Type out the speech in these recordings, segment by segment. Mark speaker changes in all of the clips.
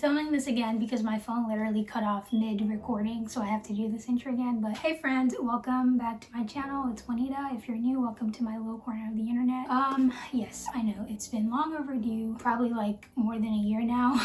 Speaker 1: filming this again because my phone literally cut off mid-recording, so I have to do this intro again. But hey friends, welcome back to my channel. It's Juanita. If you're new, welcome to my little corner of the internet. Yes, I know it's been long overdue, probably like more than a year now.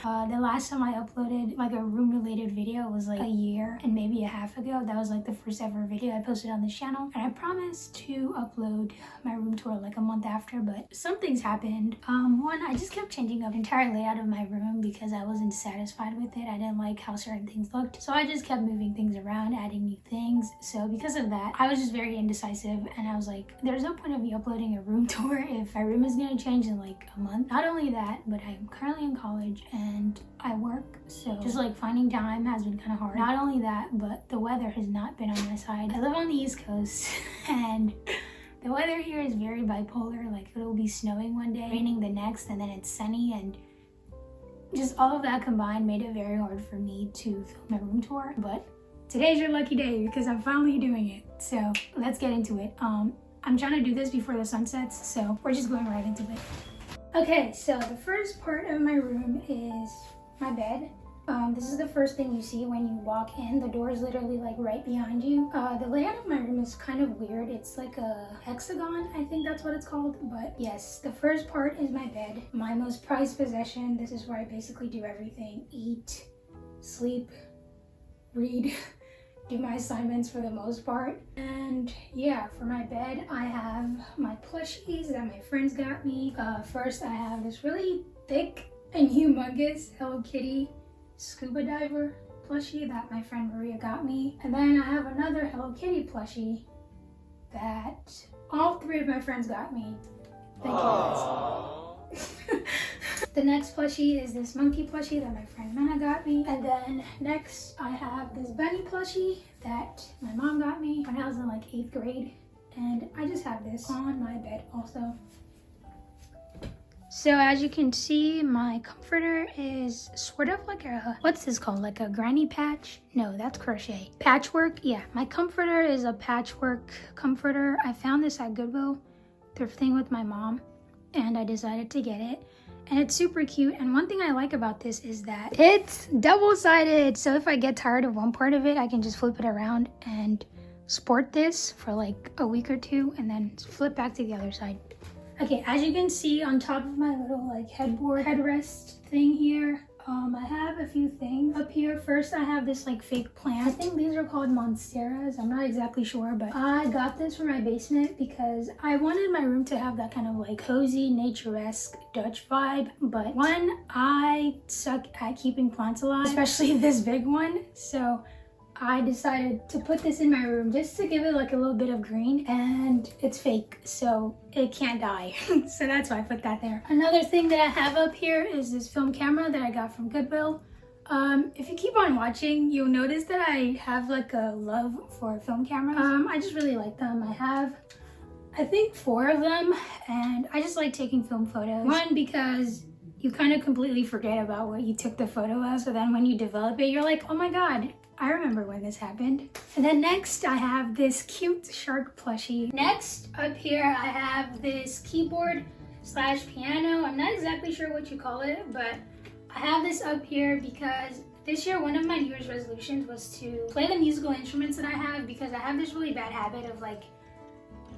Speaker 1: The last time I uploaded like a room-related video was like a year and maybe a half ago. That was like the first ever video I posted on this channel, and I promised to upload my room tour like a month after, but some things happened. One, I just kept changing up the entire layout of my room because I wasn't satisfied with it. I didn't like how certain things looked, so I just kept moving things around, adding new things. So because of that, I was just very indecisive, and I was like, there's no point of me uploading a room tour if my room is gonna change in like a month. Not only that, but I'm currently in college and I work, so just like finding time has been kind of hard. Not only that, but the weather has not been on my side. I live on the East Coast and the weather here is very bipolar. Like it'll be snowing one day, raining the next, and then it's sunny, and just all of that combined made it very hard for me to film my room tour. But today's your lucky day because I'm finally doing it. So let's get into it. I'm trying to do this before the sun sets, so we're just going right into it. Okay, so the first part of my room is my bed. This is the first thing you see when you walk in. The door is literally like right behind you. The layout of my room is kind of weird. It's like a hexagon, I think that's what it's called. But yes, the first part is my bed, my most prized possession. This is where I basically do everything: eat, sleep, read, do my assignments for the most part. And yeah, for my bed, I have my plushies that my friends got me. First, I have this really thick and humongous Hello Kitty scuba diver plushie that my friend Maria got me. And then I have another Hello Kitty plushie that all three of my friends got me. Thank you guys. The next plushie is this monkey plushie that my friend Mena got me. And then next I have this bunny plushie that my mom got me when I was in like 8th grade. And I just have this on my bed also. So as you can see, my comforter is sort of like a, what's this called? Like a granny patch? No, that's crochet. Patchwork? Yeah, my comforter is a patchwork comforter. I found this at Goodwill, thrifting with my mom, and I decided to get it. And it's super cute. And one thing I like about this is that it's double-sided. So if I get tired of one part of it, I can just flip it around and sport this for like a week or two and then flip back to the other side. Okay, as you can see on top of my little like headboard headrest thing here, I have a few things up here. First, I have this like fake plant. I think these are called monsteras. I'm not exactly sure, but I got this for my basement because I wanted my room to have that kind of like cozy, nature-esque Dutch vibe. But one, I suck at keeping plants alive, especially this big one. So I decided to put this in my room just to give it like a little bit of green, and it's fake, so it can't die. So that's why I put that there. Another thing that I have up here is this film camera that I got from Goodwill. If you keep on watching, you'll notice that I have like a love for film cameras. I just really like them. I have, I think, 4 of them, and I just like taking film photos. One, because you kind of completely forget about what you took the photo of, so then when you develop it, you're like, oh my god, I remember when this happened. And then next I have this cute shark plushie. Next up here I have this keyboard slash piano. I'm not exactly sure what you call it, but I have this up here because this year one of my New Year's resolutions was to play the musical instruments that I have, because I have this really bad habit of like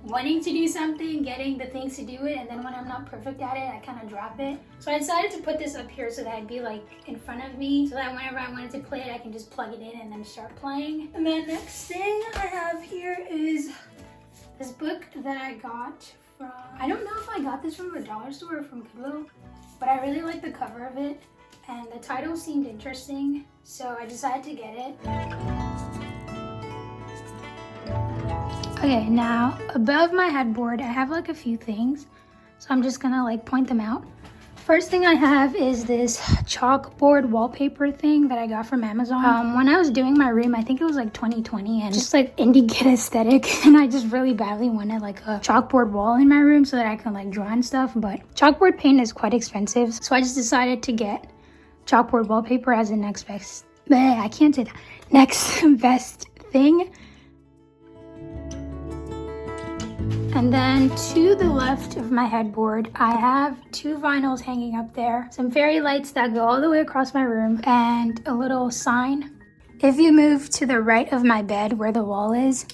Speaker 1: wanting to do something, getting the things to do it, and then when I'm not perfect at it, I kind of drop it. So I decided to put this up here so that I'd be like in front of me, so that whenever I wanted to play it, I can just plug it in and then start playing. And then next thing I have here is this book that I got from, I don't know if I got this from the dollar store or from Goodwill, but I really like the cover of it, and the title seemed interesting, so I decided to get it. Okay, now above my headboard, I have like a few things, so I'm just gonna like point them out. First thing I have is this chalkboard wallpaper thing that I got from Amazon. When I was doing my room, I think it was like 2020, and just like indie kid aesthetic, and I just really badly wanted like a chalkboard wall in my room so that I can like draw and stuff, but chalkboard paint is quite expensive, so I just decided to get chalkboard wallpaper as the next best, I can't say that, next best thing. And then to the left of my headboard, I have 2 vinyls hanging up there, some fairy lights that go all the way across my room, and a little sign. If you move to the right of my bed where the wall is,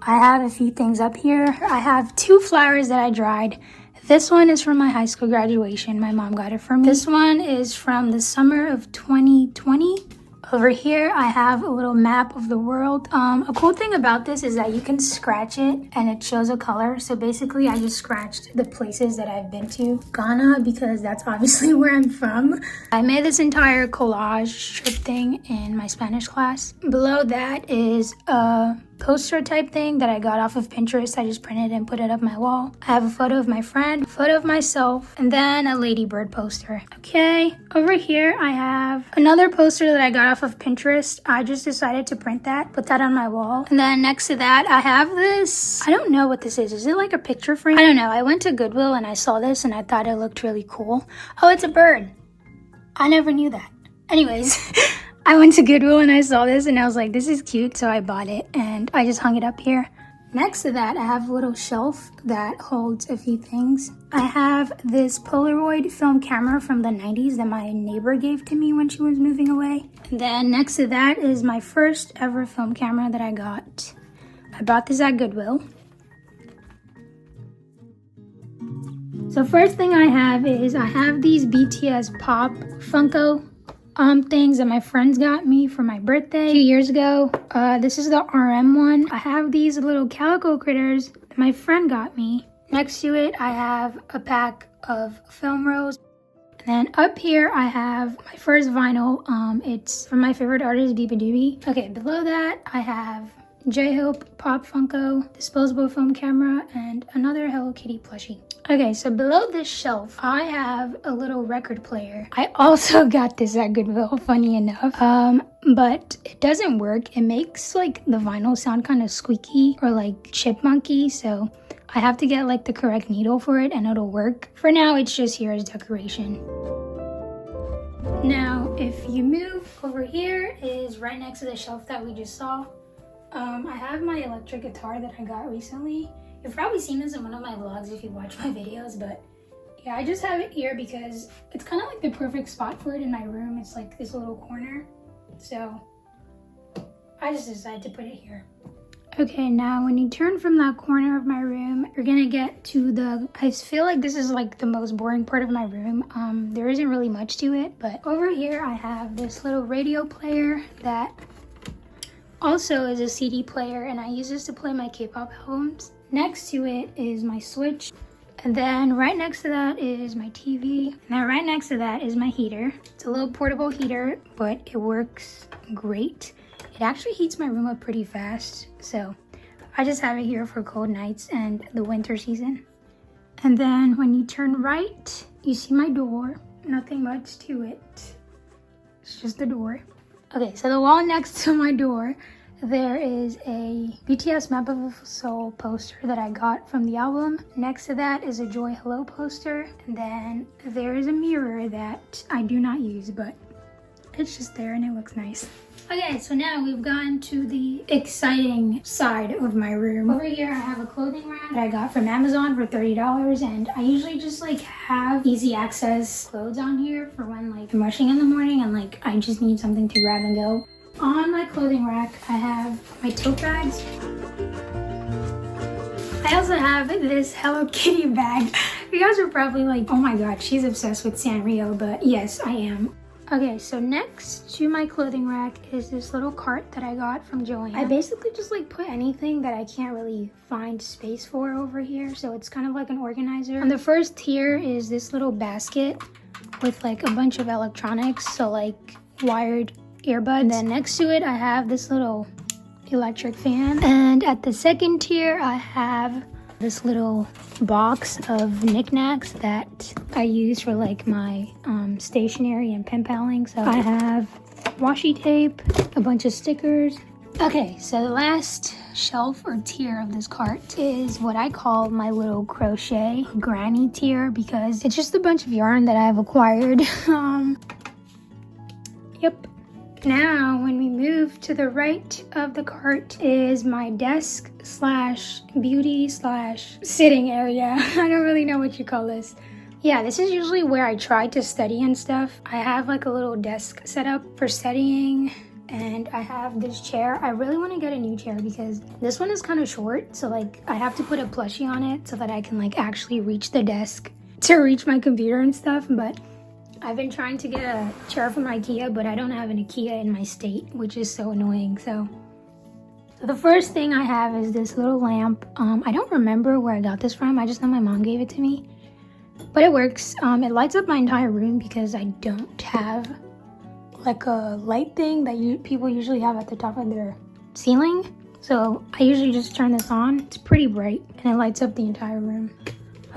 Speaker 1: I have a few things up here. I have 2 flowers that I dried. This one is from my high school graduation. My mom got it for me. This one is from the summer of 2020. Over here, I have a little map of the world. A cool thing about this is that you can scratch it and it shows a color. So basically, I just scratched the places that I've been to. Ghana, because that's obviously where I'm from. I made this entire collage strip thing in my Spanish class. Below that is a poster type thing that I got off of Pinterest. I just printed and put it up my wall. I have a photo of my friend, a photo of myself, and then a ladybird poster. Okay, over here I have another poster that I got off of Pinterest. I just decided to print that, put that on my wall. And then next to that, I have this, I don't know what this is. Is it like a picture frame? I don't know. I went to Goodwill and I saw this and I thought it looked really cool. Oh, it's a bird. I never knew that. Anyways, I went to Goodwill and I saw this and I was like, this is cute, so I bought it and I just hung it up here. Next to that, I have a little shelf that holds a few things. I have this Polaroid film camera from the 90s that my neighbor gave to me when she was moving away. And then next to that is my first ever film camera that I got. I bought this at Goodwill. So first thing I have is I have these BTS Pop Funko things that my friends got me for my birthday a few years ago. This is the RM one. I have these little calico critters that my friend got me. Next to it, I have a pack of film rolls. And then up here, I have my first vinyl. It's from my favorite artist, baddddd. Okay, below that, I have J-Hope Pop Funko, disposable film camera, and another Hello Kitty plushie. Okay, so below this shelf, I have a little record player. I also got this at Goodwill, funny enough. But it doesn't work. It makes like the vinyl sound kind of squeaky or like chipmunky, so I have to get like the correct needle for it and it'll work. For now, it's just here as decoration. Now, if you move over here is right next to the shelf that we just saw. I have my electric guitar that I got recently. You've probably seen this in one of my vlogs if you watch my videos, but yeah, I just have it here because it's kind of like the perfect spot for it in my room. It's like this little corner, so I just decided to put it here. Okay, now when you turn from that corner of my room, you're gonna get to the, I feel like this is like the most boring part of my room. There isn't really much to it, but over here I have this little radio player that also is a CD player, and I use this to play my K-pop albums. Next to it is my Switch, and then right next to that is my TV, and then right next to that is my heater. It's a little portable heater, but it works great. It actually heats my room up pretty fast, so I just have it here for cold nights and the winter season. And then when you turn right, you see my door. Nothing much to it. It's just the door. Okay, so the wall next to my door, there is a BTS Map of a Soul poster that I got from the album. Next to that is a Joy Hello poster. And then there is a mirror that I do not use, but it's just there and it looks nice. Okay, so now we've gotten to the exciting side of my room. Over here, I have a clothing rack that I got from Amazon for $30, and I usually just like have easy access clothes on here for when like I'm rushing in the morning and like I just need something to grab and go. On my clothing rack, I have my tote bags. I also have this Hello Kitty bag. You guys are probably like, oh my god, she's obsessed with Sanrio, but yes, I am. Okay, so next to my clothing rack is this little cart that I got from Joanne. I basically just like put anything that I can't really find space for over here, so it's kind of like an organizer. And the first tier is this little basket with like a bunch of electronics, so like wired earbuds. And then next to it, I have this little electric fan. And at the second tier, I have this little box of knickknacks that I use for like my stationery and pen paling. So I have washi tape, a bunch of stickers. Okay, so the last shelf or tier of this cart is what I call my little crochet granny tier, because it's just a bunch of yarn that I've acquired. Yep. Now, when we move to the right of the cart is my desk slash beauty slash sitting area. I don't really know what you call this. Yeah, this is usually where I try to study and stuff. I have like a little desk set up for studying, and I have this chair. I really want to get a new chair because this one is kind of short, so like I have to put a plushie on it so that I can like actually reach the desk to reach my computer and stuff. But I've been trying to get a chair from IKEA, but I don't have an IKEA in my state, which is so annoying. So the first thing I have is this little lamp. I don't remember where I got this from. I just know my mom gave it to me, but it works. It lights up my entire room because I don't have like a light thing that people usually have at the top of their ceiling. So I usually just turn this on. It's pretty bright and it lights up the entire room.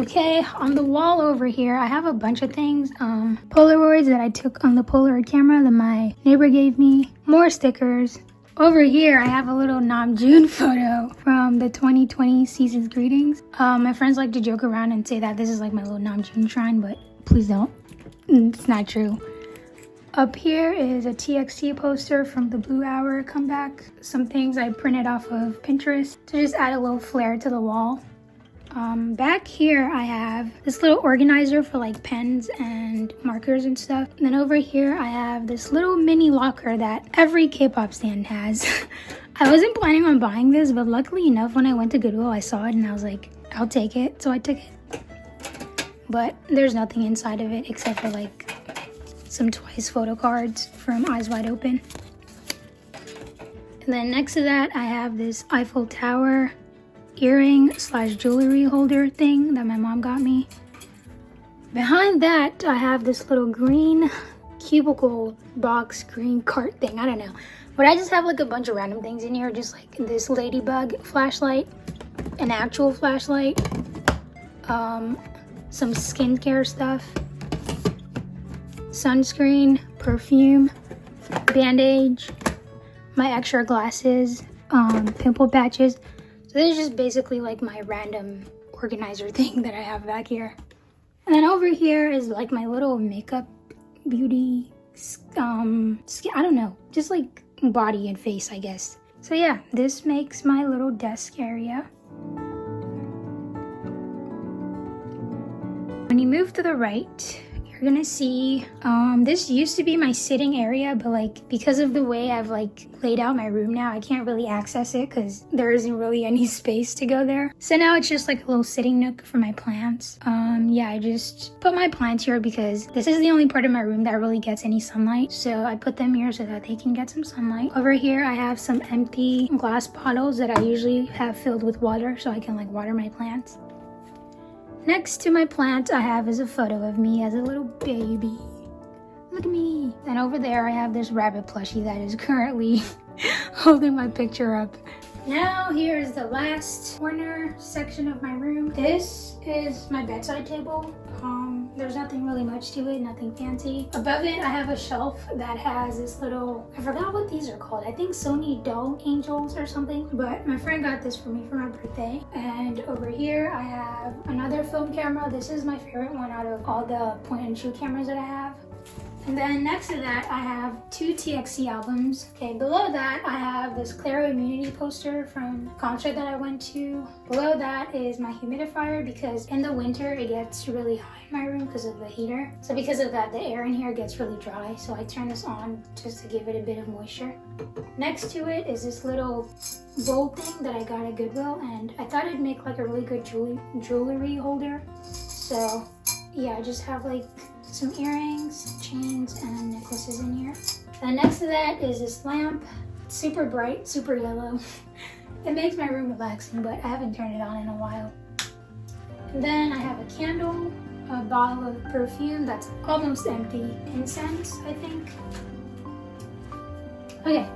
Speaker 1: Okay, on the wall over here, I have a bunch of things. Polaroids that I took on the Polaroid camera that my neighbor gave me. More stickers. Over here, I have a little Namjoon photo from the 2020 Season's Greetings. My friends like to joke around and say that this is like my little Namjoon shrine, but please don't. It's not true. Up here is a TXT poster from the Blue Hour comeback. Some things I printed off of Pinterest to just add a little flair to the wall. Back here I have this little organizer for like pens and markers and stuff. And then over here I have this little mini locker that every K-pop stan has. I wasn't planning on buying this, but luckily enough when I went to Goodwill I saw it and I was like, I'll take it. So I took it. But there's nothing inside of it except for like some Twice photo cards from Eyes Wide Open. And then next to that I have this Eiffel Tower earring slash jewelry holder thing that my mom got me. Behind that I have this little green cubicle box green cart thing. I don't know, but I just have like a bunch of random things in here, just like this ladybug flashlight, an actual flashlight, some skincare stuff, sunscreen, perfume, bandage, my extra glasses, pimple patches. So this is just basically like my random organizer thing that I have back here. And then over here is like my little makeup, beauty, skin, I don't know, just like body and face, I guess. So yeah, this makes my little desk area. When you move to the right, you're gonna see, this used to be my sitting area, but like because of the way I've like laid out my room now, I can't really access it because there isn't really any space to go there. So now it's just like a little sitting nook for my plants. Yeah, I just put my plants here because this is the only part of my room that really gets any sunlight. So I put them here so that they can get some sunlight. Over here, I have some empty glass bottles that I usually have filled with water so I can like water my plants. Next to my plant I have is a photo of me as a little baby. Look at me. And over there I have this rabbit plushie that is currently holding my picture up. Now here is the last corner section of my room. This is my bedside table. There's nothing really much to it, nothing fancy. Above it I have a shelf that has this little, I forgot what these are called. I think Sony doll angels or something, but my friend got this for me for my birthday. And over here I have another film camera. This is my favorite one out of all the point and shoot cameras that I have. And then next to that, I have 2 TXT albums. Okay, below that, I have this Claro Immunity poster from a concert that I went to. Below that is my humidifier because in the winter, it gets really hot in my room because of the heater. So because of that, the air in here gets really dry. So I turn this on just to give it a bit of moisture. Next to it is this little bowl thing that I got at Goodwill. And I thought it'd make like a really good jewelry holder. So yeah, I just have like some earrings, chains, and necklaces in here. And next to that is this lamp. It's super bright, super yellow. It makes my room relaxing, but I haven't turned it on in a while. And then I have a candle, a bottle of perfume that's almost empty, incense, I think. Okay.